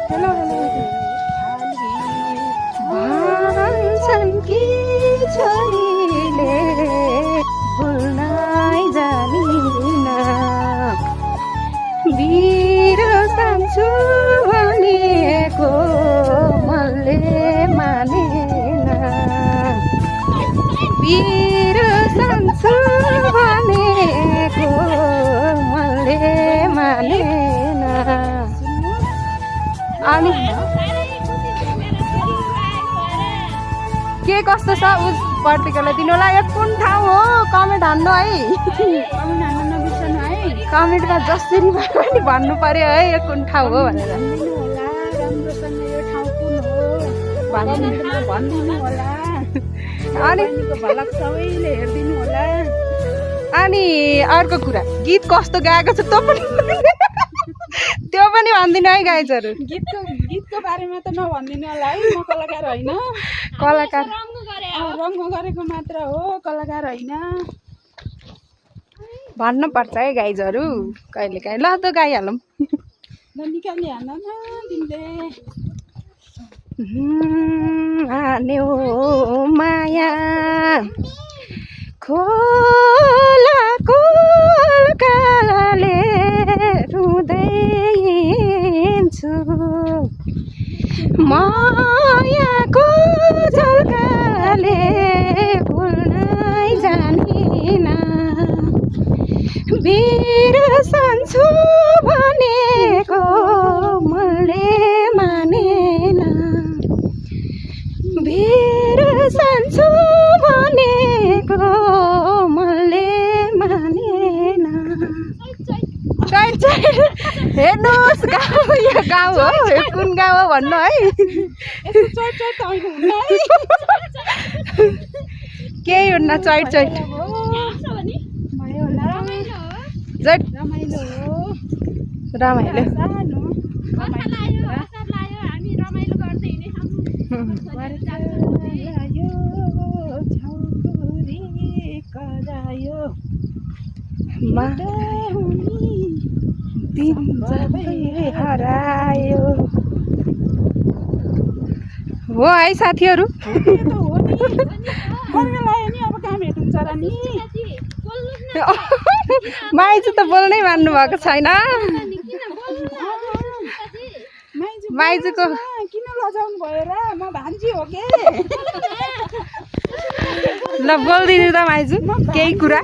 hello भन्छन् कि छोरीले भुल्नै जानिन बिर्सन्छु भनेको मनले मानेन बिर्सन्छु भनेको मनले मानेन अनि के कस्तो छ उस प्रतिकालाई दिनु होला यो कुन ठाउँ हो कमेन्ट हान्नु है कमेन्टमा जसरी भए पनि भन्नु पर्यो है यो कुन ठाउँ हो भनेर अनि अर्को कुरा गीत कस्तो गाएको छ त्यो पनि भन्दिनँ है गाइजहरू गीतको बारेमा त नभनिदिनु होला है म कलाकार होइन कलाकार रङ्ग गरेको मात्र हो कलाकार होइन भन्नुपर्छ है गाइजहरू कहिले काहीँ ल त गाइहालौँ निकालिहाल्न न तिमीले आन्यो माया खोला कोलकाले रुँदै हिँड्छु मायाको झल्काले भुल्नै जानिन बिर्सन्छु भनेको मनले मानेन बिर्सन्छु भनेको मनले मानेन चैट चैट हेर्नुहोस् गाउँ यो गाउँ हो यो कुन गाउँ हो भन्नु है केही हुन्न चैट चैट चैट रमाइलो हरायो हो है साथीहरू माइजू त बोल्नै मान्नु भएको छैन माइजूको किन लजाउनु भयो र म भान्जी हो के ल बोल्दिनु त माइजू केही कुरा